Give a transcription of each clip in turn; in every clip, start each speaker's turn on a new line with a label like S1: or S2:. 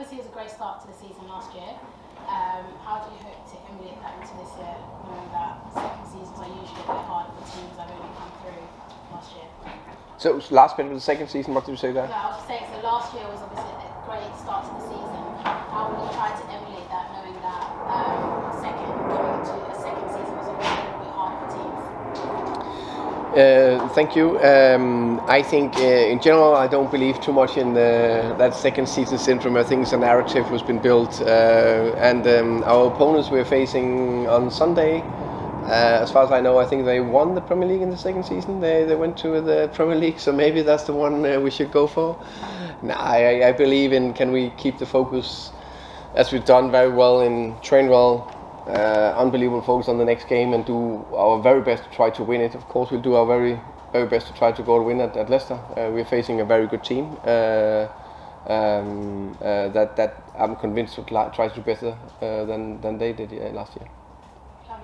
S1: obviously it was a great start to the season last year. How do you hope to emulate that into this year, knowing that second seasons are usually a bit harder for teams that have only come through last year?
S2: So last bit of the second season, what did you say there?
S1: Yeah, I was just saying, so last year was obviously a great start to the season. How will you try to emulate that, knowing that coming into a second season was always a little bit harder for teams?
S2: Thank you. I think in general I don't believe too much in that second season syndrome. I think a narrative has been built, and our opponents we're facing on Sunday, as far as I know, I think they won the Premier League in the second season. They went to the Premier League, so maybe that's the one we should go for. I believe in, can we keep the focus as we've done very well in train well, unbelievable focus on the next game and do our very best to try to win it. Of course, we'll do our very, very best to try to go and win at Leicester. We're facing a very good team that I'm convinced would try to do better than they did last year.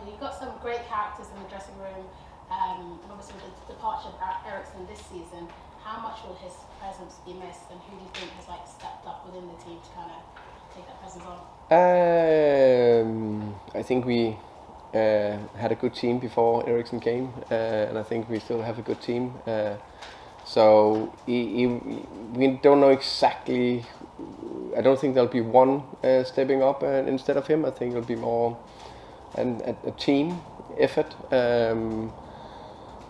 S1: You've got some great characters in the dressing room, and obviously with the departure of Eriksen this season, how much will his presence be missed, and who do you think has stepped up within the team to kind of take that presence on?
S2: I think we had a good team before Eriksen came, and I think we still have a good team. So we don't know exactly. I don't think there'll be one stepping up instead of him. I think it'll be more a team effort.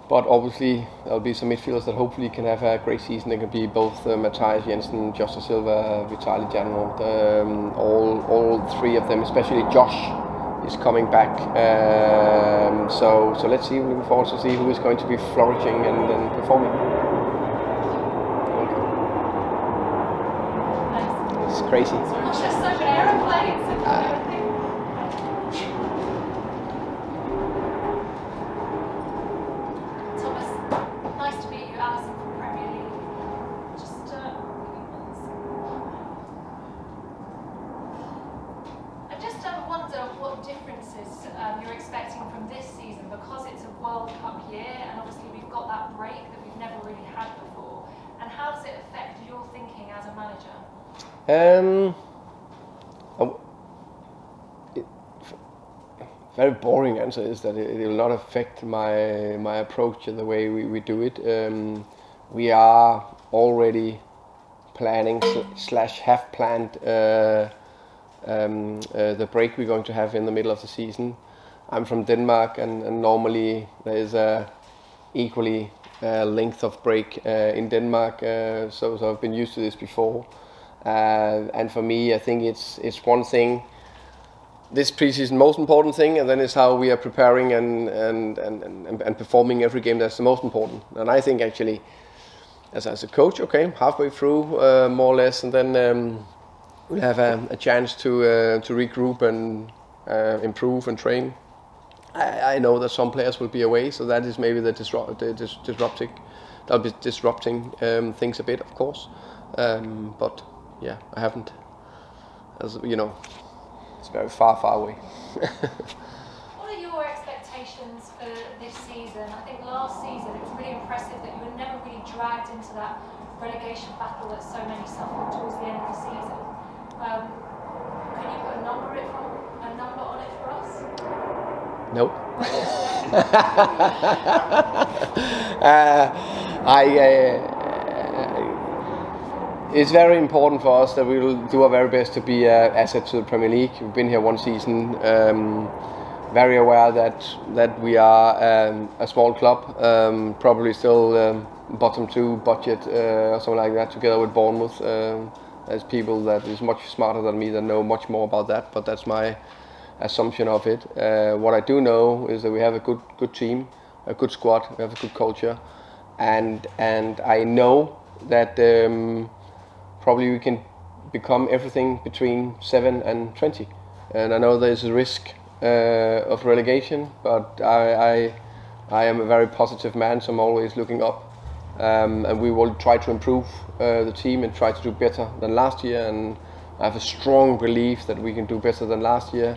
S2: But obviously there'll be some midfielders that hopefully can have a great season. They can be both Matthijs Jensen, Josh Da Silva, Vitaly Janov. All three of them, especially Josh, is coming back. So let's see. We're looking forward to see who is going to be flourishing and performing. It's crazy.
S1: It's just such an aeroplane.
S3: You're expecting from this season, because it's a World Cup year and obviously we've got that break that we've never really had before, and how does it affect your thinking as a manager?
S2: Very boring answer is that it will not affect my approach and the way we do it. We are already planning / have planned the break we're going to have in the middle of the season. I'm from Denmark, and normally there is a equally length of break in Denmark, so I've been used to this before. And for me, I think it's one thing. This preseason, most important thing, and then it's how we are preparing and performing every game. That's the most important. And I think actually, as a coach, okay, halfway through more or less, and then we'll have a chance to regroup and improve and train. I know that some players will be away, so that is maybe disrupting. That'll be disrupting things a bit, of course. But yeah, I haven't, as you know, it's very far away.
S3: What are your expectations for this season? I think last season it was really impressive that you were never really dragged into that relegation battle that so many suffered towards the end of the season. Can you put a number on it for us?
S2: Nope. It's very important for us that we will do our very best to be an asset to the Premier League. We've been here one season, very aware that we are a small club, probably still bottom two budget or something like that, together with Bournemouth. There's people that is much smarter than me that know much more about that, but that's my assumption of it. What I do know is that we have a good team, a good squad, we have a good culture, and I know that probably we can become everything between 7 and 20. And I know there's a risk of relegation, but I am a very positive man, so I'm always looking up. And we will try to improve the team and try to do better than last year. And I have a strong belief that we can do better than last year.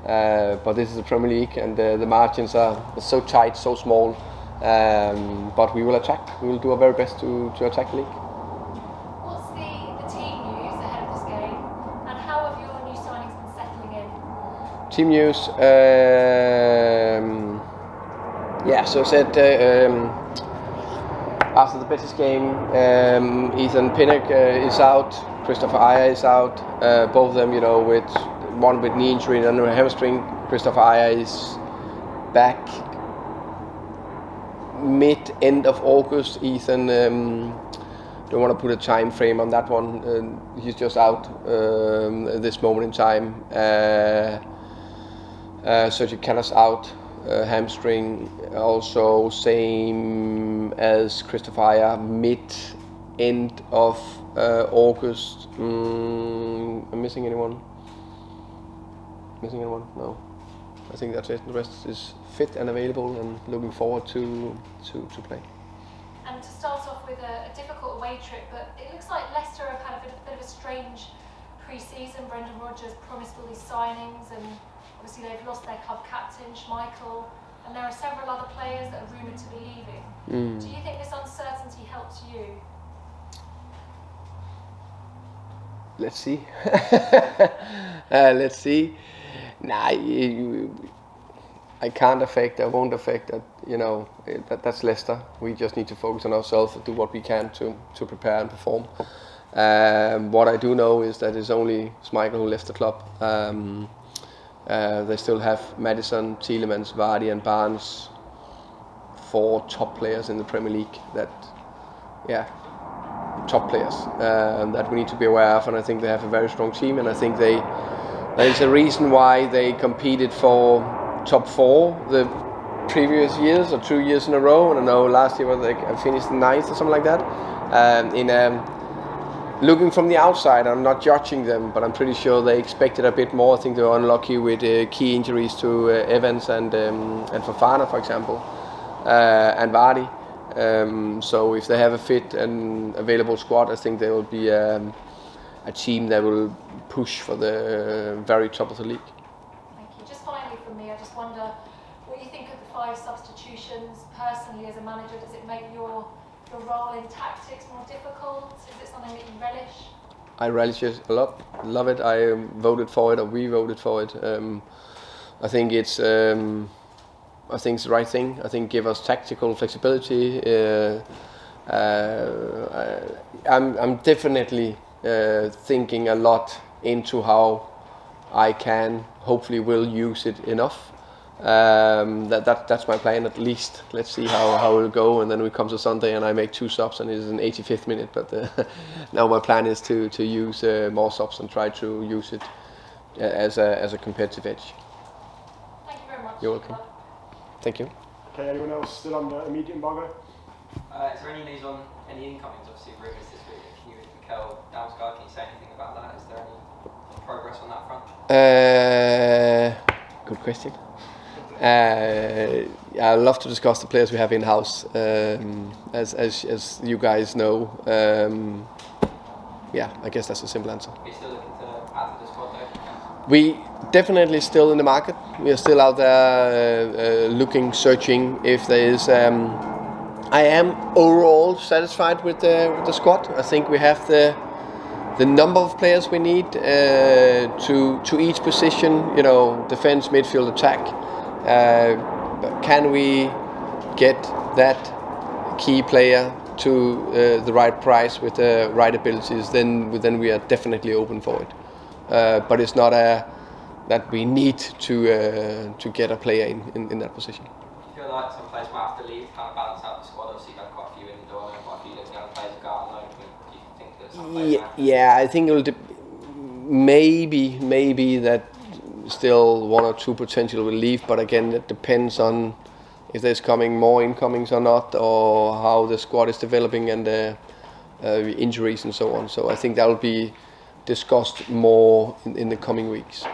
S2: But this is the Premier League, and the margins are so tight, so small. But we will attack. We will do our very best to attack the league.
S3: What's the team news ahead of this game?
S2: Team news. So I said after the Betis game, Ethan Pinnock is out, Christopher Ajer is out. Both of them, with one with knee injury and another hamstring. Christopher Ajer is back end of August. Ethan, don't want to put a time frame on that one. He's just out at this moment in time. Sergio Canós out, hamstring. Also same as Christopher Ajer, end of August. I'm missing anyone? No. I think that's it. The rest is fit and available and looking forward to play.
S3: And to start off with a difficult away trip, but it looks like Leicester have had a bit of a strange pre-season. Brendan Rodgers promised all these signings, and obviously they've lost their club captain, Mikkel, and there are several other players that are rumoured to be leaving. Do you think this uncertainty helps you?
S2: Let's see. Let's see. Nah, I can't affect. I won't affect that. That's Leicester. We just need to focus on ourselves and do what we can to prepare and perform. What I do know is that it's only Michael who left the club. They still have Maddison, Tielemans, Vardy, and Barnes, 4 top players in the Premier League. Top players that we need to be aware of, and I think they have a very strong team, and I think there is a reason why they competed for top 4 the previous years or 2 years in a row. And I know last year they finished 9th or something like that. Looking from the outside, I'm not judging them, but I'm pretty sure they expected a bit more. I think they were unlucky with key injuries to Evans and Fofana, for example, and Vardy. So if they have a fit and available squad, I think they will be a team that will push for the very top of the league.
S3: Thank you. Just finally from me, I just wonder what you think of the 5 substitutions. Personally, as a manager, does it make your role in tactics more difficult? Is it something that you relish?
S2: I relish it a lot. Love it. I voted for it, or we voted for it. I think it's the right thing. I think give us tactical flexibility. I'm definitely thinking a lot into how I can, hopefully will use it enough. That's my plan at least. Let's see how it will go, and then we come to Sunday and I make 2 subs and it is an 85th minute. But now my plan is to use more subs and try to use it as a competitive edge.
S3: Thank you very much.
S2: You're welcome. Thank you.
S4: Okay, anyone else still under immediate embargo?
S5: Is there any news on any incomings? Obviously, rumours this week. Can you, Mikkel Damsgaard, can you say anything about that? Is there any progress on that front?
S2: Good question. I love to discuss the players we have in house, as you guys know. I guess that's a simple answer.
S5: Are you still looking to add to the squad though?
S2: We definitely still in the market. We are still out there looking, searching if there is. I am overall satisfied with the squad. I think we have the number of players we need to each position. Defense, midfield, attack. Can we get that key player to the right price with the right abilities? Then we are definitely open for it. But it's not that we need to get a player in that position.
S5: Do you feel like some players might have to leave, kind of balance out the squad? Obviously, you've had quite a few in the door, and quite a few young players go out alone. Do you think that some players
S2: I think it will maybe that still 1 or 2 potential will leave, but again, it depends on if there's coming more incomings or not, or how the squad is developing and injuries and so on. So I think that will be discussed more in the coming weeks.